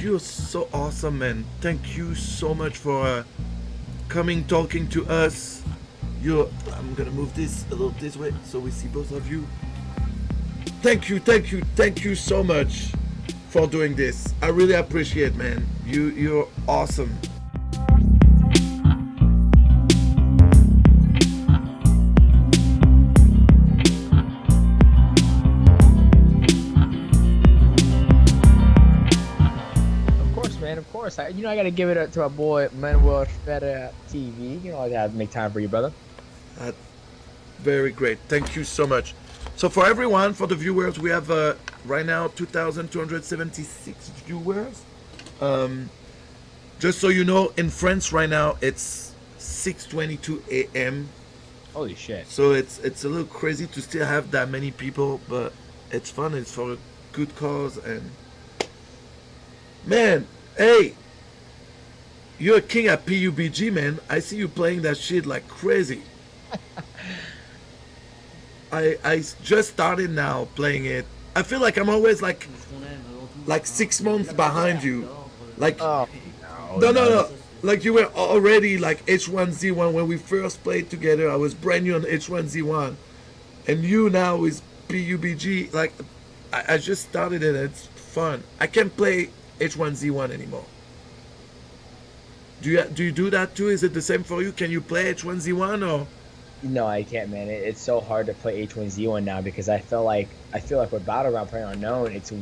you're so awesome, man. Thank you so much for coming, talking to us. I'm gonna move this a little this way so we see both of you. Thank you so much for doing this. I really appreciate, man. You're awesome. Of course. I got to give it up to my boy ManuelFerraraTV. I got to make time for you, brother. Very great. Thank you so much. So for everyone, for the viewers, we have right now 2,276 viewers. Just so you know, in France right now it's 6:22 a.m. Holy shit! So it's a little crazy to still have that many people, but it's fun. It's for a good cause, and man, hey, you're a king at PUBG, man. I see you playing that shit like crazy. I just started now playing it. I feel like I'm always like 6 months behind you. Like no. Like you were already like H1Z1 when we first played together. I was brand new on H1Z1, and you now is PUBG. Like I just started it. It's fun. I can't play H1Z1 anymore. Do you do that too? Is it the same for you? Can you play H1Z1 or? No, I can't, man. It's so hard to play H1Z1 now because I feel like with Battleground playing unknown, it's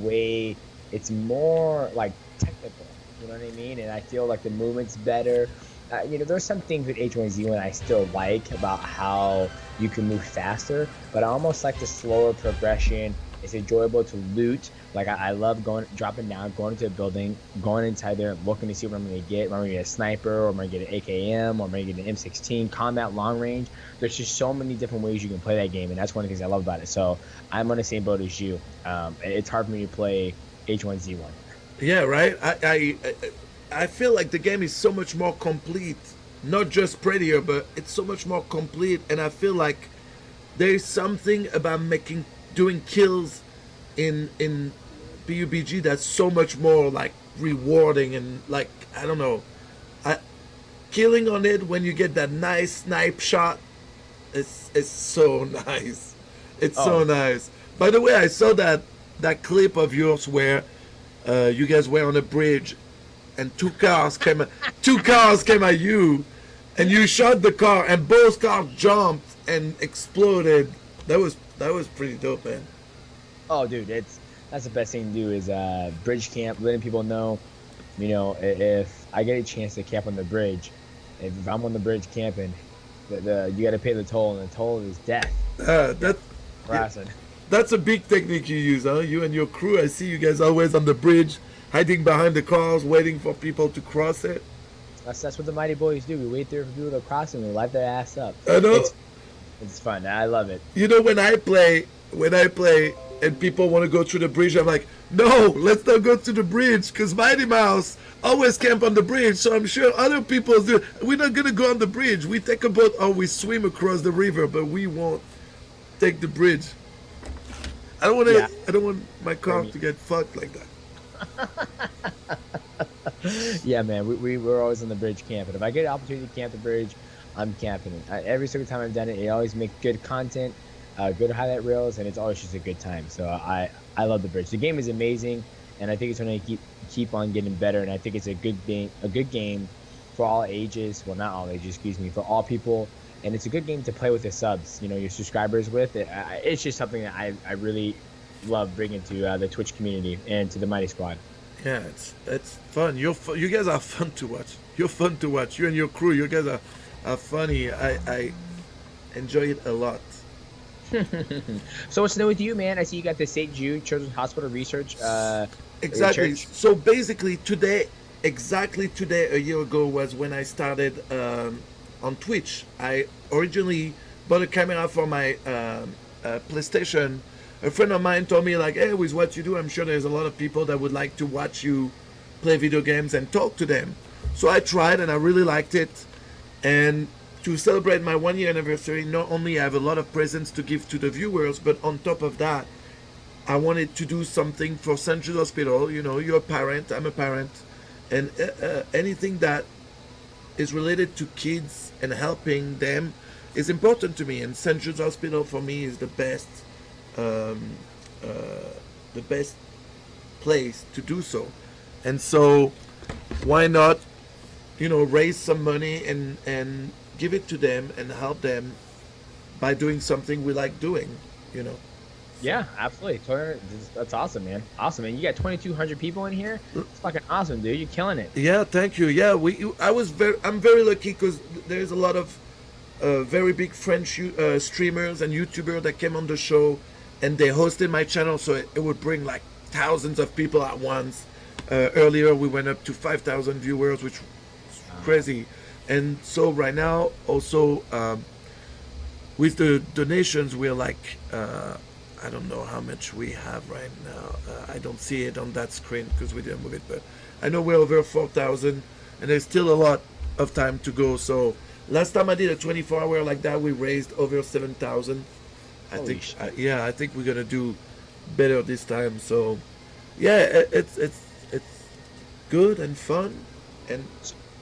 more like technical. You know what I mean? And I feel like the movement's better. There's some things with H1Z1 I still like about how you can move faster, but I almost like the slower progression. It's enjoyable to loot. Like I love dropping down, going into a building, going inside there, looking to see what I'm gonna get. Am I gonna get a sniper, or am I gonna get an AKM, or am I gonna get an M16, combat, long range? There's just so many different ways you can play that game, and that's one of the things I love about it. So I'm on the same boat as you. It's hard for me to play H1Z1. Yeah, right. I feel like the game is so much more complete. Not just prettier, but it's so much more complete. And I feel like there is something about doing kills in PUBG that's so much more like rewarding, and like I don't know, killing on it when you get that nice snipe shot, it's so nice. It's so nice. By the way, I saw that clip of yours where you guys were on a bridge and two cars came at you, and you shot the car and both cars jumped and exploded. That was pretty dope, man. Oh, dude, that's the best thing to do is bridge camp, letting people know, if I get a chance to camp on the bridge, if I'm on the bridge camping, you got to pay the toll, and the toll is death. That's a big technique you use, huh? You and your crew. I see you guys always on the bridge, hiding behind the cars, waiting for people to cross it. That's what the mighty boys do. We wait there for people to cross, and we light their ass up. I know. It's fun. I love it. When I play, and people want to go through the bridge, I'm like, no, let's not go to the bridge, because Mighty Mouse always camp on the bridge, so I'm sure other people do. We're not going to go on the bridge. We take a boat or we swim across the river, but we won't take the bridge. I don't want my car to get fucked like that. Yeah, man, we're always on the bridge camping. If I get an opportunity to camp the bridge, I'm camping it. Every single time I've done it, it always makes good content, good highlight reels, and it's always just a good time. So I love the bridge. The game is amazing, and I think it's going to keep on getting better. And I think it's a good game for all ages. Well, not all ages, excuse me, for all people. And it's a good game to play with the subs, your subscribers with. It's just something that I really love bringing to the Twitch community and to the Mighty Squad. Yeah, it's fun. You guys are fun to watch. You're fun to watch. You and your crew, you guys are funny. I enjoy it a lot. So what's new with you, man? I see you got the St. Jude Children's Hospital research. Exactly. Research. So basically today, a year ago was when I started on Twitch. I originally bought a camera for my PlayStation. A friend of mine told me like, hey, with what you do, I'm sure there's a lot of people that would like to watch you play video games and talk to them. So I tried and I really liked it. And to celebrate my 1 year anniversary, not only I have a lot of presents to give to the viewers, but on top of that, I wanted to do something for St. Jude Hospital. You know, you're a parent, I'm a parent, and anything that is related to kids and helping them is important to me. And St. Jude's Hospital for me is um, the best place to do so. And so, why not, you know, raise some money and give it to them and help them by doing something we like doing, you know. Yeah, absolutely. That's awesome, man. Awesome, man. You got 2,200 people in here. It's fucking awesome, dude. You're killing it. Yeah, thank you. Yeah, I'm very lucky because there's a lot of very big French streamers and YouTubers that came on the show, and they hosted my channel, so it would bring like thousands of people at once. Earlier, we went up to 5,000 viewers, which was crazy. And so right now, also with the donations, we're like, I don't know how much we have right now. I don't see it on that screen because we didn't move it, but I know we're over 4,000, and there's still a lot of time to go. So last time I did a 24-hour like that, we raised over 7,000. I think we're gonna do better this time. So yeah, it's good and fun. And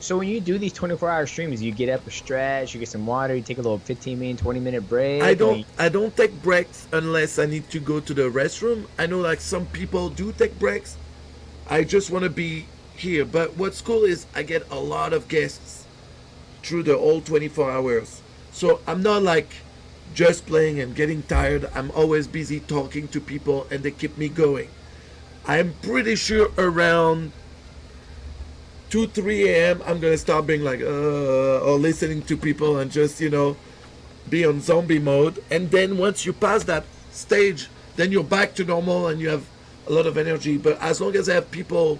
so when you do these 24-hour streams, you get up a stretch, you get some water, you take a little 15-minute, 20-minute break. I don't take breaks unless I need to go to the restroom. I know like some people do take breaks. I just want to be here. But what's cool is I get a lot of guests through the whole 24 hours. So I'm not like just playing and getting tired. I'm always busy talking to people, and they keep me going. I'm pretty sure around 2, 3 a.m. I'm gonna start being like or listening to people and just, you know, be on zombie mode. And then once you pass that stage, then you're back to normal and you have a lot of energy. But as long as I have people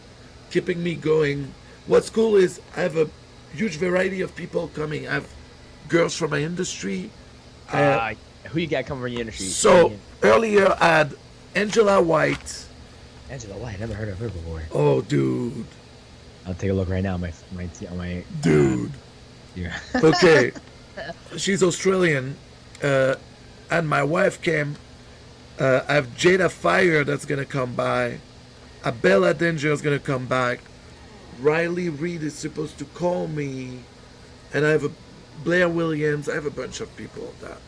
keeping me going, what's cool is I have a huge variety of people coming. I have girls from my industry. Who you got coming from your industry? So earlier I had Angela White. Angela White, never heard of her before. Oh, dude. I'll take a look right now on my dude. Yeah. Okay. She's Australian. And my wife came. I have Jada Fire that's gonna come by. Abella Danger is gonna come back. Riley Reid is supposed to call me. And I have a Blair Williams. I have a bunch of people that,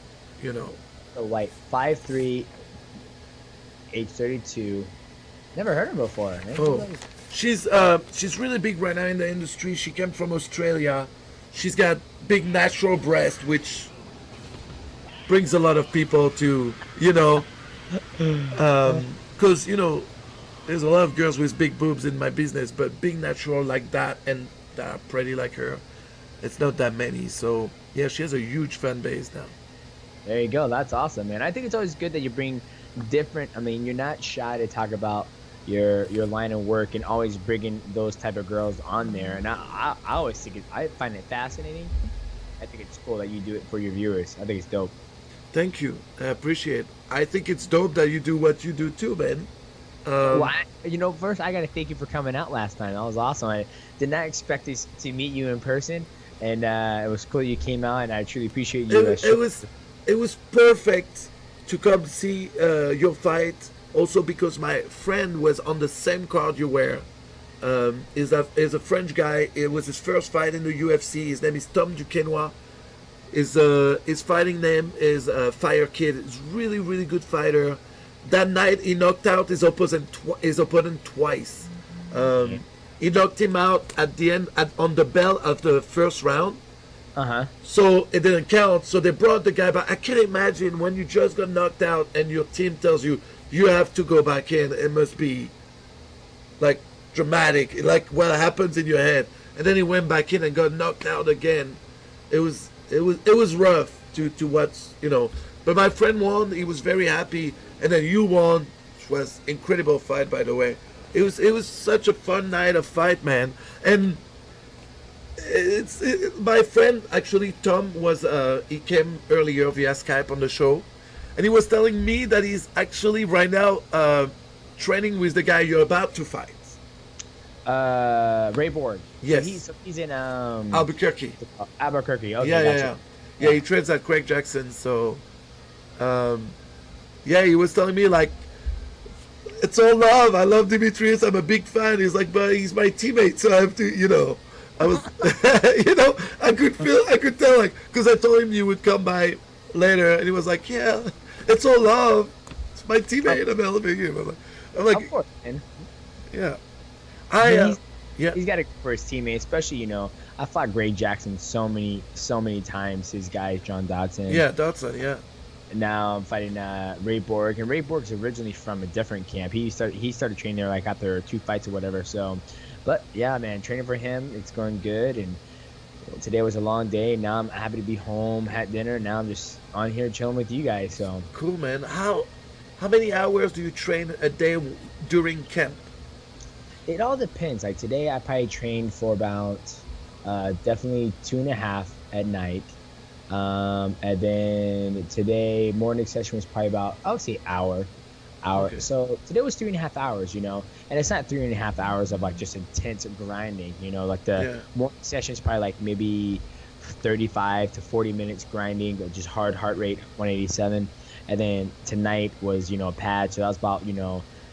you know. So White, 5'3", age 32. Never heard of her before. Man. Oh. She's really big right now in the industry. She came from Australia. She's got big natural breast, which brings a lot of people to, you know, because, you know, there's a lot of girls with big boobs in my business, but being natural like that and that are pretty like her, it's not that many. So yeah, she has a huge fan base now. There you go. That's awesome, man. I think it's always good that you bring different. I mean, you're not shy to talk about your line of work and always bringing those type of girls on there. And I always think I find it fascinating. I think it's cool that you do it for your viewers. I think it's dope. Thank you. I appreciate it. I think it's dope that you do what you do too, man. Well, you know, first I gotta thank you for coming out last time. That was awesome. I did not expect to meet you in person, and it was cool you came out, and I truly appreciate you. It was perfect to come see your fight. Also because my friend was on the same card you were. Is a French guy. It was his first fight in the UFC. His name is Tom Duquesnoy. His fighting name is Fire Kid. He's really, really good fighter. That night he knocked out his opponent twice. He knocked him out at the end on the bell of the first round. So it didn't count. So they brought the guy back. I can't imagine when you just got knocked out and your team tells you you have to go back in. It must be like dramatic, like what happens in your head. And then he went back in and got knocked out again. It was rough to watch, you know. But my friend won. He was very happy. And then you won, which was incredible fight, by the way. It was such a fun night of fight, man. And my friend actually Tom was he came earlier via Skype on the show, and he was telling me that he's actually right now training with the guy you're about to fight. Ray Borg. Yes. So he's in Albuquerque. Albuquerque. Okay, Yeah. He trains at Craig Jackson. So, yeah, he was telling me like It's all love. I love Demetrious. I'm a big fan. He's like, but he's my teammate, so I have to, I was, I could tell, like, because I told him you would come by later, and he was like, yeah, it's all love. It's my teammate. I'm helping him. I'm like, Of course, man. yeah. He's got to go for his teammate, especially, I fought Greg Jackson so many times. His guy, John Dodson. Yeah, Dodson, yeah. Now I'm fighting Ray Borg, and Ray Borg's originally from a different camp. He started training there like after 2 fights or whatever. So, but yeah, man, training for him, it's going good. And today was a long day. Now I'm happy to be home, had dinner. Now I'm just on here chilling with you guys. So cool, man. How many hours do you train a day during camp? it all depends. Like today, I probably trained for about definitely 2.5 at night. And then today morning session was probably about, I would say hour. Okay. So today was 3.5 hours, and it's not 3.5 hours of like just intense grinding, like the morning session is probably like maybe 35 to 40 minutes grinding, just hard heart rate 187. And then tonight was, a pad. So that was about,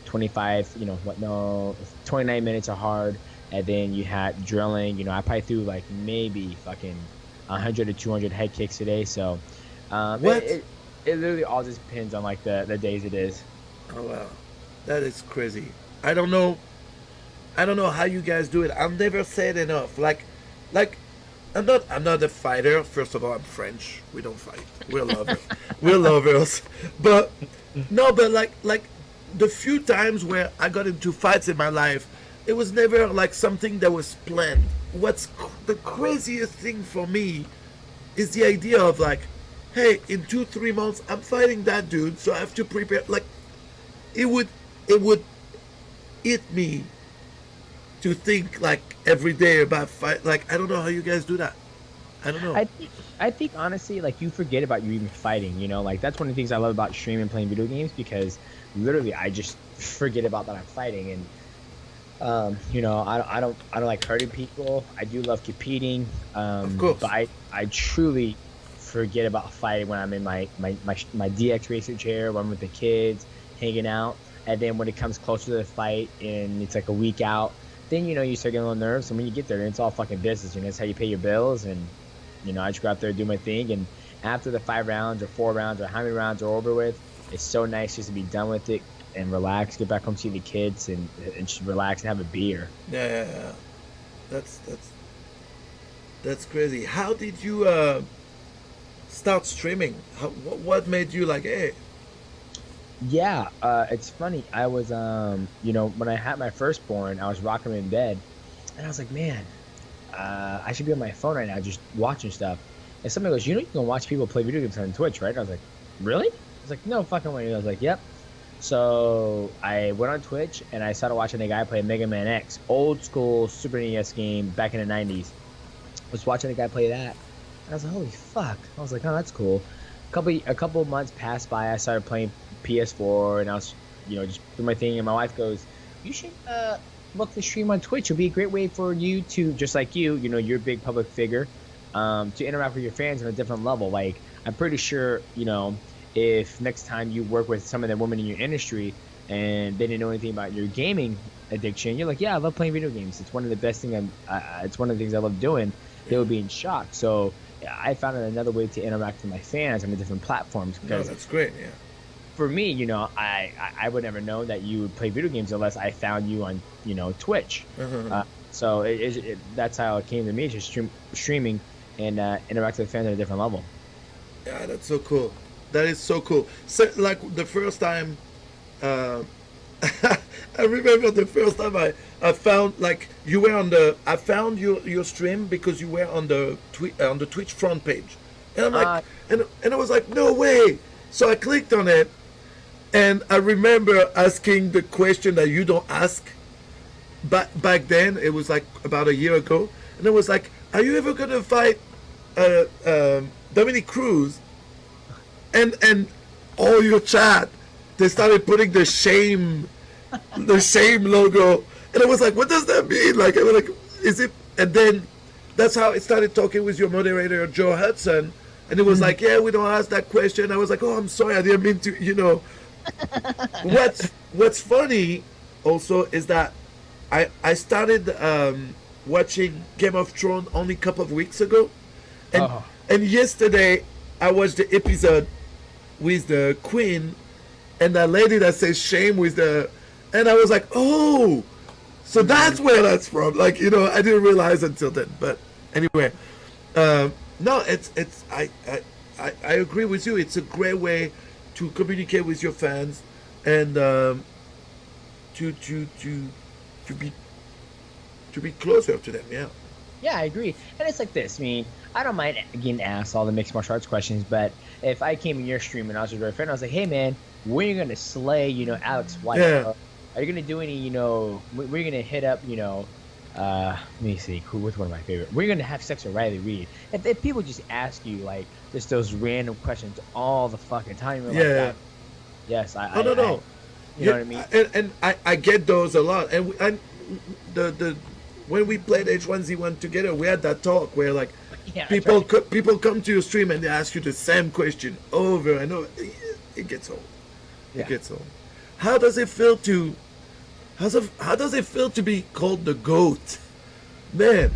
25, 29 minutes of hard. And then you had drilling, I probably threw like maybe fucking 100 to 200 head kicks today. So it literally all just depends on like the days it is. Oh wow, that is crazy. I don't know how you guys do it. I'll never say it enough. Like I'm not a fighter. First of all, I'm French. We don't fight. We're lovers. We're lovers. But no, but like the few times where I got into fights in my life, it was never like something that was planned. What's the craziest thing for me is the idea of like, hey, in 2-3 months I'm fighting that dude, so I have to prepare. Like, it would hit me to think like every day about fight. Like, I don't know how you guys do that. I don't know. I think honestly, like, you forget about you even fighting. Like that's one of the things I love about streaming and playing video games, because literally I just forget about that I'm fighting. And I don't like hurting people. I do love competing. Of course. But I truly forget about fighting when I'm in my DX racer chair, when I'm with the kids, hanging out. And then when it comes closer to the fight and it's like a week out, then you start getting a little nervous. And when you get there, it's all fucking business. That's how you pay your bills. And I just go out there and do my thing. And after the 5 rounds or 4 rounds or how many rounds are over with, it's so nice just to be done with it and relax, get back home, see the kids, and just relax and have a beer. Yeah. That's crazy. How did you start streaming? What made you like, hey? Yeah, it's funny. I was, when I had my firstborn, I was rocking him in bed, and I was like, man, I should be on my phone right now just watching stuff. And somebody goes, you can watch people play video games on Twitch, right? And I was like, really? I was like, no fucking way. I was like, yep. So I went on Twitch and I started watching a guy play Mega Man X, old school Super NES game back in the 90s. I was watching a guy play that, and I was like, holy fuck. I was like, oh, that's cool. A couple months passed by. I started playing PS4, and I was, just doing my thing. And my wife goes, you should look to stream on Twitch. It'll be a great way for you to, just like you're a big public figure, to interact with your fans on a different level. Like, I'm pretty sure, if next time you work with some of the women in your industry and they didn't know anything about your gaming addiction, you're like, yeah, I love playing video games. It's one of the best things. It's one of the things I love doing. They would be in shock. So I found another way to interact with my fans on the different platforms. No, that's great. Yeah. For me, I would never know that you would play video games unless I found you on, Twitch. So that's how it came to me, just streaming and interact with fans at a different level. Yeah, that's so cool. That is so cool. So, like the first time, I remember the first time I found like you were on the. I found your stream because you were on the Twitch front page, and I'm like, and I was like, no way. So I clicked on it, and I remember asking the question that you don't ask. Back then, it was like about a year ago, and it was like, are you ever gonna fight Dominic Cruz? And all your chat, they started putting the shame logo, and I was like, what does that mean? Like, I was like, is it? And then that's how it started talking with your moderator Joe Hudson, and it was like, yeah, we don't ask that question. I was like, oh, I'm sorry, I didn't mean to, what's funny also is that I started watching Game of Thrones only a couple of weeks ago, and Oh, and yesterday I watched the episode with the Queen and that lady that says shame with the, and I was like, oh, so that's where that's from. Like, I didn't realize until then. But anyway, no, it's I agree with you. It's a great way to communicate with your fans and to be to be closer to them. Yeah. yeah, I agree. And it's like this. I mean, I don't mind getting asked all the mixed martial arts questions, but if I came in your stream and I was your very friend, I was like, hey, man, when are you going to slay, Alex White? Yeah. Are you going to do any, when are you going to hit up, let me see, which one of my favorite? We're going to have sex with Riley Reid. If people just ask you, like, just those random questions all the fucking time, you're Yeah. like, yes, Oh no no. you know what I mean? And I get those a lot. And the when we played H1Z1 together, we had that talk where like Yeah, people come to your stream and they ask you the same question over and over. It gets old. Yeah. It gets old. How does it feel to how does it feel to be called the GOAT? Man.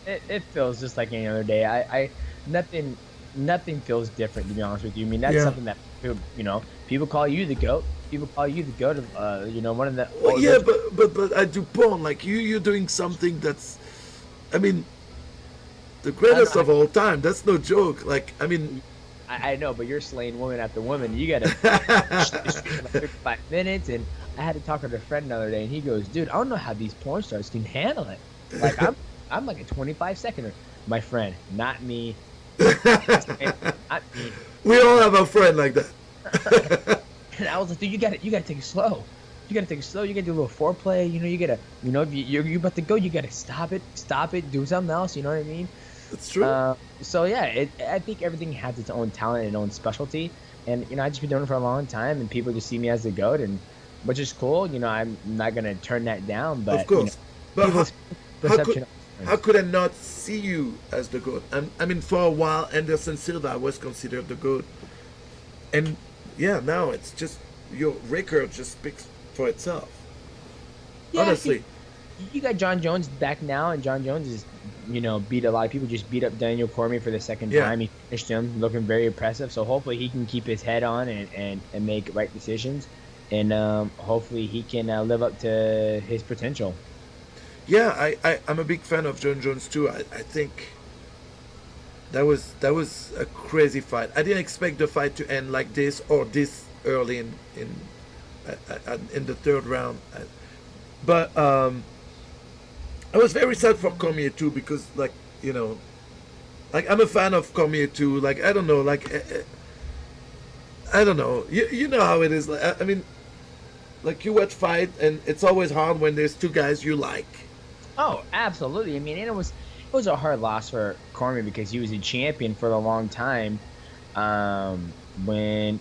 It feels just like any other day. I nothing feels different, to be honest with you. I mean, that's Yeah. something that people call you the goat. People call you the goat of one of the. Well, yeah, but I do porn. Like you're doing something that's, I mean, the greatest of all time. That's no joke. Like, I mean, I know, but you're slaying woman after woman. You gotta for like 55 minutes, and I had to talk to a friend the other day, and he goes, "Dude, I don't know how these porn stars can handle it. Like, I'm like a 25-seconder." My friend, not me. Not me. we all have a friend like that. And I was like, dude, you gotta take it slow. You gotta take it slow. You gotta do a little foreplay. You gotta, if you're about to go, you gotta stop it, do something else. You know what I mean? It's true. So yeah, I think everything has its own talent and own specialty. And I just been doing it for a long time, and people just see me as the goat, and which is cool. I'm not gonna turn that down. But of course. But people's perception. how could I not see you as the GOAT? I mean, for a while, Anderson Silva was considered the GOAT. And yeah, now it's just, your record just speaks for itself. Yeah, Honestly. You got John Jones back now, and John Jones is, beat a lot of people. Just beat up Daniel Cormier for the second Yeah. time. He finished him, looking very impressive. So hopefully he can keep his head on and make right decisions, and hopefully he can live up to his potential. Yeah, I'm a big fan of John Jones too. I think that was a crazy fight. I didn't expect the fight to end like this or this early in the third round. But I was very sad for Cormier too, because like I'm a fan of Cormier too. Like I don't know, I don't know. You know how it is. Like I mean, like you watch fight, and it's always hard when there's two guys you like. Oh, absolutely. I mean, and it was a hard loss for Cormier because he was a champion for a long time. When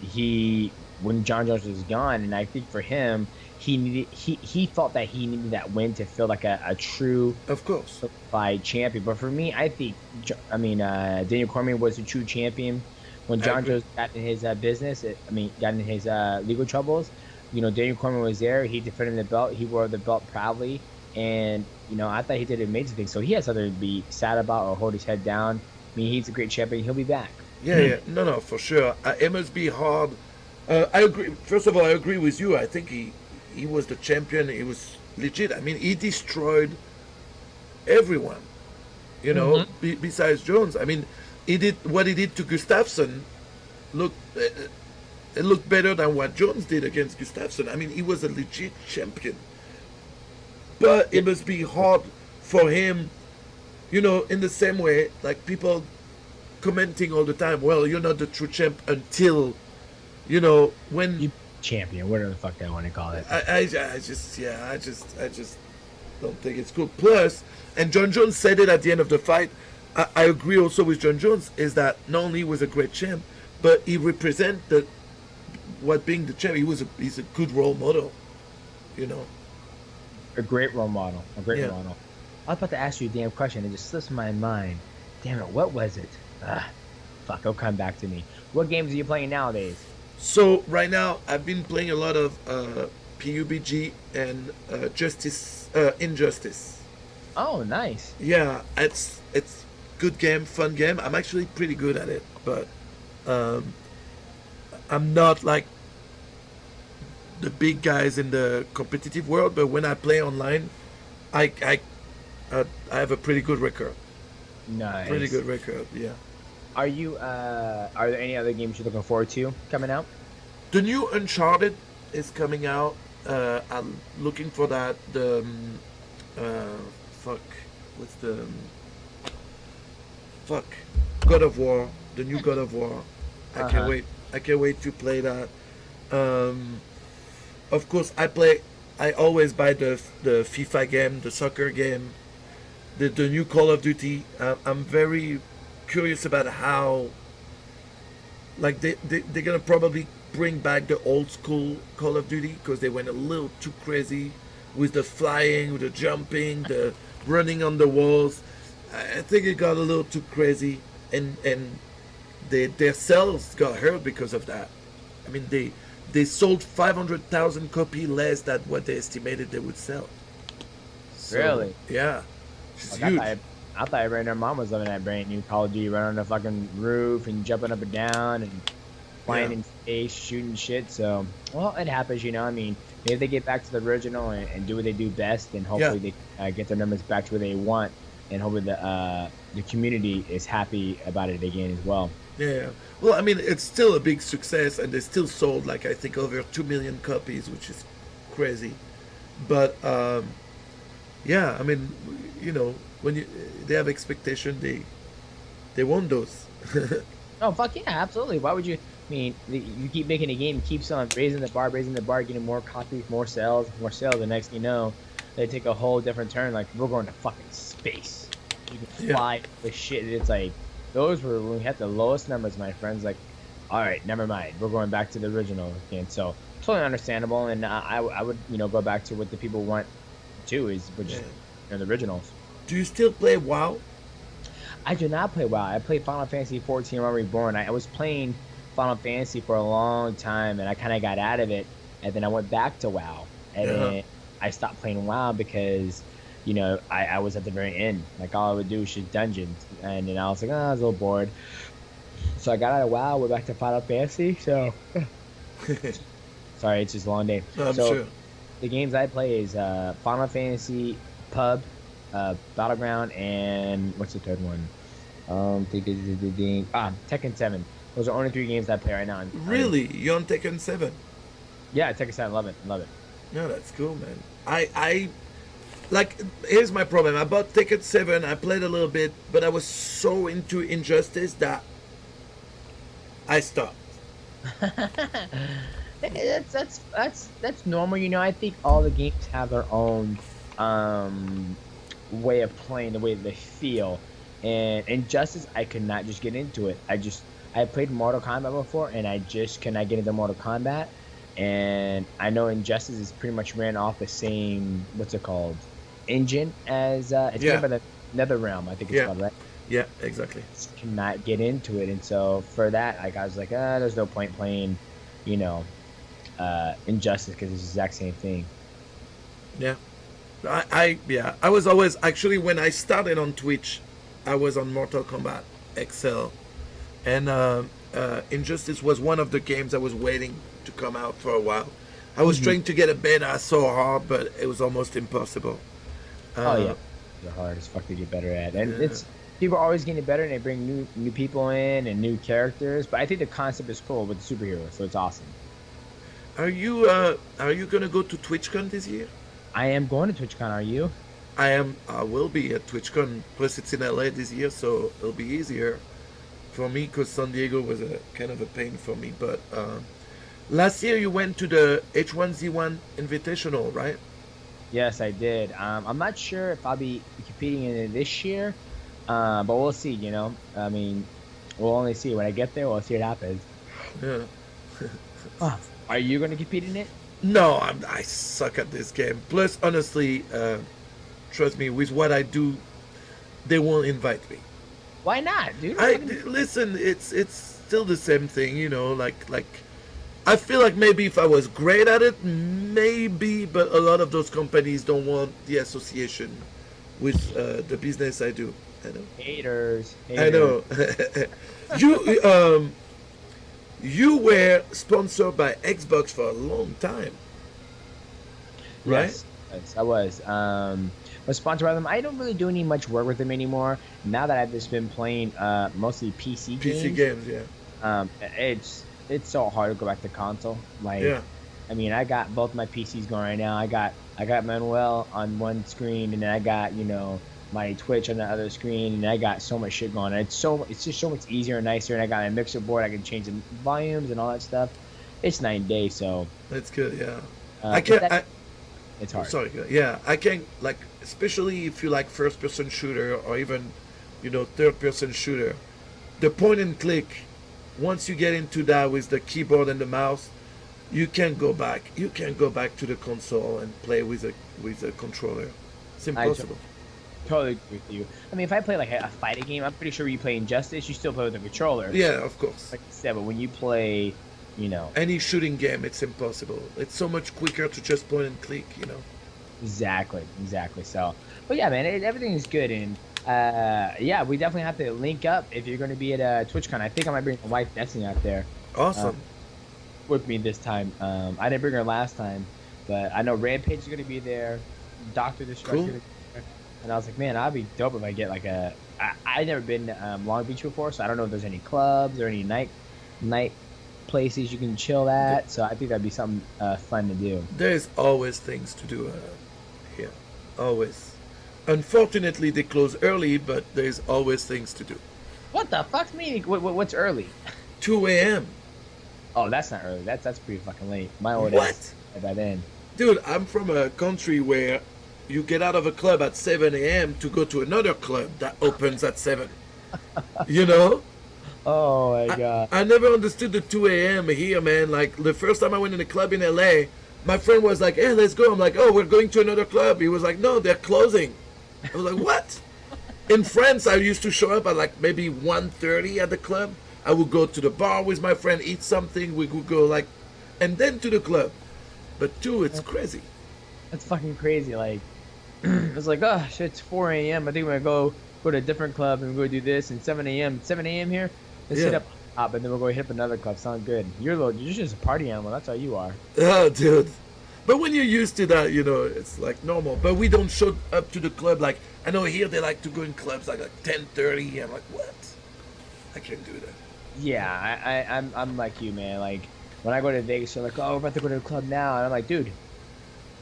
John Jones was gone, and I think for him, he felt that he needed that win to feel like a true, Of course. fight champion. But for me, I think Daniel Cormier was a true champion when John Jones got in his business. Got in his legal troubles. Daniel Cormier was there. He defended the belt. He wore the belt proudly. And, I thought he did amazing things. So he has something to be sad about or hold his head down. I mean, he's a great champion. He'll be back. Yeah. No, for sure. It must be hard. I agree. First of all, I agree with you. I think he was the champion. He was legit. I mean, he destroyed everyone, besides Jones. I mean, he did what he did to Gustafsson. It looked better than what Jones did against Gustafsson. I mean, he was a legit champion. But it must be hard for him, in the same way, like people commenting all the time, well, you're not the true champ until, when You champion, whatever the fuck they want to call it. I just don't think it's cool. Plus, and John Jones said it at the end of the fight, I agree also with John Jones, is that not only he was a great champ, but he represented what being the champ. He's a good role model, A great role model. Yeah. Role model. I was about to ask you a damn question. It just slips my mind. Damn it, what was it? Fuck, it'll come back to me. What games are you playing nowadays? So right now I've been playing a lot of PUBG and Justice Injustice. Oh, nice. Yeah, it's good game, fun game. I'm actually pretty good at it, but um, I'm not like the big guys in the competitive world. But when I play online, I I, I have a pretty good record. Nice. Pretty good record, yeah. Are there any other games you're looking forward to coming out? The new Uncharted is coming out. I'm looking for that. The fuck, what's the fuck? God of War, the new God of War. I can't wait. I can't wait to play that. Um, of course, I always buy the FIFA game, the soccer game, the new Call of Duty. I'm very curious about how, like, they're gonna probably bring back the old school Call of Duty because they went a little too crazy with the flying, with the jumping, the running on the walls. I think it got a little too crazy, and their sales got hurt because of that. I mean, they sold 500,000 copies less than what they estimated they would sell. So, Really? Yeah, it's Like, huge. I thought everybody and their mom was loving that brand new Call of Duty, running on the fucking roof and jumping up and down and flying Yeah. in space, shooting shit. So, well, it happens, you know. I mean, maybe they get back to the original and do what they do best, and hopefully they get their numbers back to where they want, and hopefully the community is happy about it again as well. Yeah. Well, I mean, it's still a big success, and they still sold like I think over 2 million copies, which is crazy. But yeah, I mean, you know, when they have expectation, they want those. Oh, fuck yeah, absolutely. Why would you? I mean, you keep making a game, keeps on raising the bar, getting more copies, more sales. The next thing you know, they take a whole different turn. Like, we're going to fucking space. You can fly with shit. It's like, those were when we had the lowest numbers, my friends. Like, all right, never mind. We're going back to the original again. So, totally understandable. And I would, go back to what the people want too, which is the originals. Do you still play WoW? I do not play WoW. I played Final Fantasy 14 when Reborn. I was playing Final Fantasy for a long time, and I kind of got out of it, and then I went back to WoW, and then I stopped playing WoW because, I was at the very end. Like, all I would do was just dungeons, and then I was like, oh, I was a little bored. So I got out of WoW, went back to Final Fantasy, so... Sorry, it's just a long day. I'm sure. The games I play is Final Fantasy, Pub, Battleground, and what's the third one? Tekken 7. Those are only 3 games I play right now. Really? You're on Tekken 7? Yeah, Tekken 7. Love it. No, that's cool, man. I like, here's my problem. I bought Tekken 7, I played a little bit, but I was so into Injustice that I stopped. That's normal. I think all the games have their own way of playing, the way they feel. And Injustice, I could not just get into it. I played Mortal Kombat before, and I just could not get into Mortal Kombat. And I know Injustice is pretty much ran off the same, what's it called, engine as it's made by the NetherRealm, I think it's called, right? Yeah, exactly. Just cannot get into it, and so for that, I was like, there's no point playing, Injustice, because it's the exact same thing. Yeah. I was always, actually, when I started on Twitch, I was on Mortal Kombat XL, and Injustice was one of the games I was waiting to come out for a while. I was trying to get a beta so hard, but it was almost impossible. They're hard as fuck to get better at, and it's people are always getting better, and they bring new people in and new characters. But I think the concept is cool with the superheroes, so it's awesome. Are you gonna go to TwitchCon this year? I am going to TwitchCon. Are you? I will be at TwitchCon. Plus, it's in LA this year, so it'll be easier for me because San Diego was a kind of a pain for me. But last year you went to the H1Z1 Invitational, right? Yes, I did. I'm not sure if I'll be competing in it this year, but we'll see. I mean, we'll only see when I get there. We'll see what happens. Yeah. Are you going to compete in it? No, I suck at this game. Plus, honestly, trust me, with what I do, they won't invite me. Why not, dude? Listen, it's still the same thing, like I feel like maybe if I was great at it, maybe, but a lot of those companies don't want the association with the business I do. I know. Haters. I know. you you were sponsored by Xbox for a long time, right? Yes, I was sponsored by them. I don't really do any much work with them anymore. Now that I've just been playing mostly PC games. PC games, yeah. It's so hard to go back to console. Like, Yeah. I mean, I got both my PCs going right now. I got Manuel on one screen, and then I got my Twitch on the other screen, and I got so much shit going on. It's just so much easier and nicer, and I got my mixer board. I can change the volumes and all that stuff. It's night and day. So That's good, yeah. I but can't. it's hard. Sorry, yeah, I can like, especially if you like first-person shooter or even, third-person shooter. The point and click, once you get into that with the keyboard and the mouse, you can't go back. You can't go back to the console and play with a controller. It's impossible. Totally agree with you. I mean, if I play like a fighting game, I'm pretty sure you play Injustice, you still play with a controller. Yeah, of course. Like you said, but when you play, Any shooting game, it's impossible. It's so much quicker to just point and click. Exactly. So, but yeah, man, everything is good, and yeah, we definitely have to link up if you're going to be at TwitchCon. I think I might bring my wife Destiny out there. Awesome. With me this time. I didn't bring her last time, but I know Rampage is going to be there. Doctor Destruct is going to be there. And I was like, man, I'd be dope if I get like I've never been to Long Beach before, so I don't know if there's any clubs or any night places you can chill at. So I think that'd be something fun to do. There's always things to do here. Always. Unfortunately, they close early, but there's always things to do. What the fuck's meaning? What's early? 2 a.m. Oh, that's not early. That's pretty fucking late. My old What? ass by then. Dude, I'm from a country where you get out of a club at 7 a.m. to go to another club that opens at 7. Oh my god. I never understood the 2 a.m. here, man. Like, the first time I went in a club in LA, my friend was like, hey, let's go. I'm like, oh, we're going to another club. He was like, no, they're closing. I was like, what? In France, I used to show up at like maybe 1:30 at the club. I would go to the bar with my friend, eat something. We would go and then to the club. But 2, it's crazy. That's fucking crazy. Like, it's like, oh shit, it's 4 a.m. I think we're gonna go to a different club and we're gonna do this. And 7 a.m. here. Let's hit up and then we'll go hit up another club. Sound good. You're just a party animal. That's how you are. Oh, dude. But when you're used to that, it's like normal. But we don't show up to the club. Like, I know here they like to go in clubs like 10:30. I'm like, what? I can't do that. Yeah, I'm like you, man. Like, when I go to Vegas, they're like, oh, we're about to go to the club now. And I'm like, dude,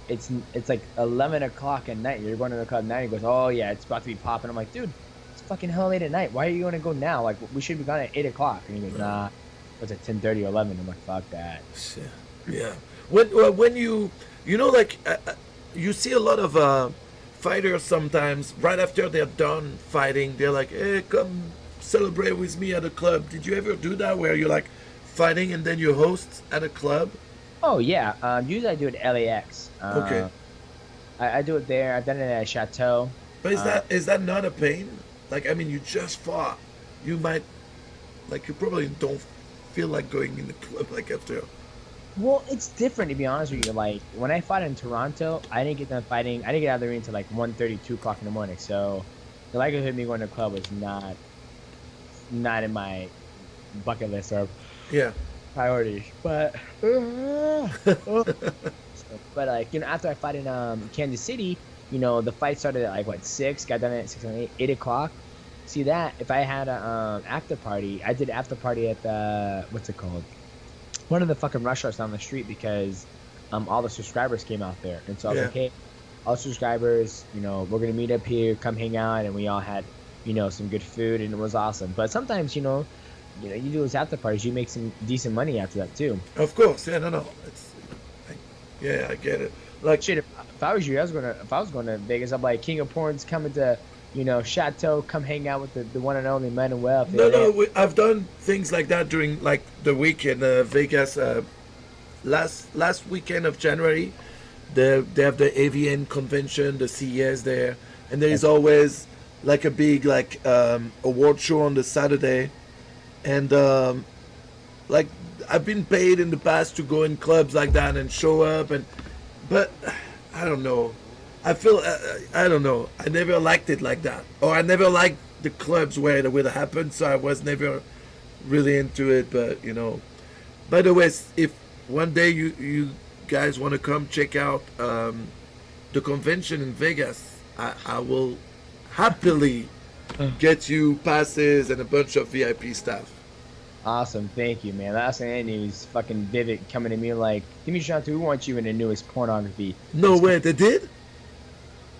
it's like 11 o'clock at night. You're going to the club now. He goes, oh, yeah, it's about to be popping. I'm like, dude, it's fucking hell late at night. Why are you going to go now? Like, we should be gone at 8 o'clock. And he goes, nah, it's at 10:30 or 11. I'm like, fuck that. Yeah. When you you see a lot of fighters sometimes, right after they're done fighting, they're like, hey, come celebrate with me at a club. Did you ever do that where you're like fighting and then you host at a club? Oh, yeah. Usually I do it at LAX. Okay. I do it there. I've done it at Chateau. But is that not a pain? Like, I mean, you just fought. You might, like, you probably don't feel like going in the club like after. Well, it's different, to be honest with you. Like, when I fought in Toronto, I didn't get done fighting. I didn't get out of the ring until like 1:30, 2 o'clock in the morning. So the likelihood of me going to the club was not in my bucket list or priorities. But but like, after I fought in Kansas City, the fight started at like 6, got done at 6 or 8 o'clock. See that? If I had a after party, I did after party at the what's it called? One of the fucking restaurants down the street, because all the subscribers came out there, and so I was like, hey, all subscribers, we're gonna meet up here, come hang out, and we all had some good food, and it was awesome. But sometimes you do those after parties, you make some decent money after that too. Of course, no, I get it. Like, shit, if I was you, if I was going to Vegas, I'm like, King of Porn's coming to Chateau, come hang out with the one and only Manuel. No, I've done things like that during like the week in Vegas. Last weekend of January, they have the AVN convention, the CES there, and there is always like a big award show on the Saturday, and like I've been paid in the past to go in clubs like that and show up, but I don't know. I feel I don't know. I never liked it like that, or I never liked the clubs where it would happen. So I was never really into it. But by the way, if one day you guys want to come check out the convention in Vegas, I will happily get you passes and a bunch of VIP stuff. Awesome, thank you, man. Last thing I knew was fucking Vivid coming to me like, Demetrious Johnson, we want you in the newest pornography. No way, they did?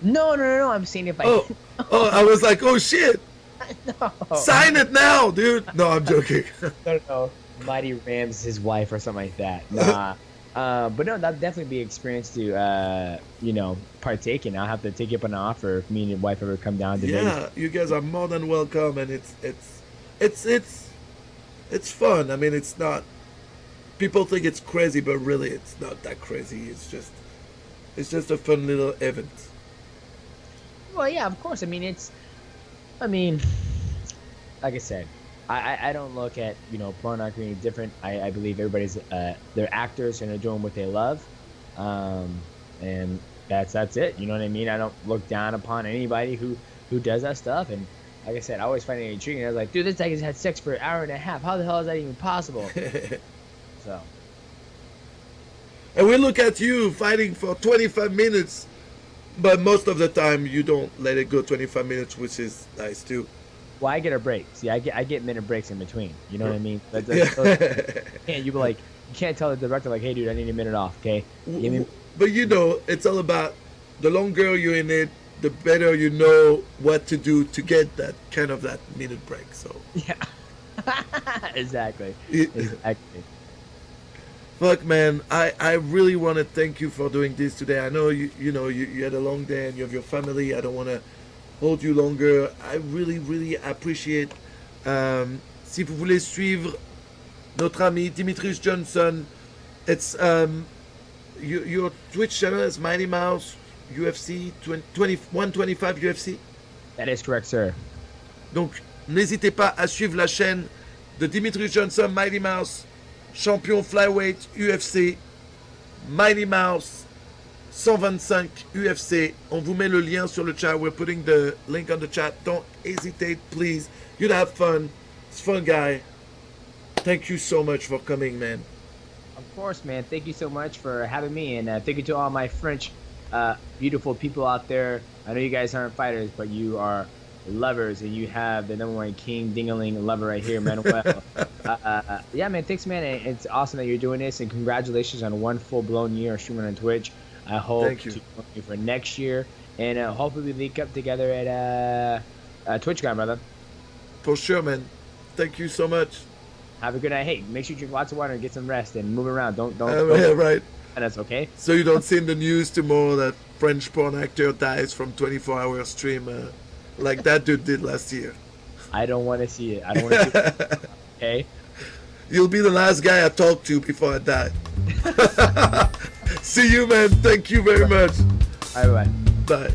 No. I'm saying if I. Oh, I was like, oh shit. No. Sign it now, dude. No, I'm joking. No. Mighty Rams, his wife, or something like that. Nah. But no, that'd definitely be an experience to, partake in. I'll have to take you up on an offer if me and your wife ever come down to Vegas. Yeah, you guys are more than welcome, and it's fun. I mean, it's not. People think it's crazy, but really, it's not that crazy. It's just a fun little event. Well, yeah, of course. Like I said, I don't look at pornography any different. I believe everybody's they're actors and they're doing what they love, and that's it. You know what I mean? I don't look down upon anybody who does that stuff. And like I said, I always find it intriguing. I was like, dude, this guy has had sex for an hour and a half. How the hell is that even possible? So. And we look at you fighting for 25 minutes, but most of the time you don't let it go 25 minutes, which is nice too. Well, I get a break. See, I get minute breaks in between. You know what I mean? You can't tell the director like, hey, dude, I need a minute off, okay? But it's all about the longer you're in it, the better you know what to do to get that minute break. So yeah, exactly. Fuck, man, I really want to thank you for doing this today. I know you had a long day and you have your family. I don't want to hold you longer. I really appreciate. Si vous voulez suivre notre ami Demetrious Johnson, it's your Twitch channel is Mighty Mouse UFC 125 UFC. That is correct, sir. Donc n'hésitez pas à suivre la chaîne de Demetrious Johnson, Mighty Mouse, champion flyweight UFC, Mighty Mouse 125 UFC. On vous met le lien sur le chat. We're putting the link on the chat. Don't hesitate, please. You'd have fun. It's fun, guy. Thank you so much for coming, man. Of course, man. Thank you so much for having me, and thank you to all my French beautiful people out there. I know you guys aren't fighters, but you are lovers, and you have the #1 king dingaling lover right here, Manuel. Yeah, man. Thanks, man. It's awesome that you're doing this, and congratulations on one full-blown year of streaming on Twitch. I hope to join you for next year, and hopefully we link up together at TwitchCon, brother. For sure, man. Thank you so much. Have a good night. Hey, make sure you drink lots of water and get some rest and move around. Don't. Yeah, right. And that's okay. So you don't see in the news tomorrow that French porn actor dies from 24-hour stream like that dude did last year. I don't want to see it. I don't want to see it. Okay? You'll be the last guy I talk to before I die. See you, man. Thank you very much. Bye-bye. Bye.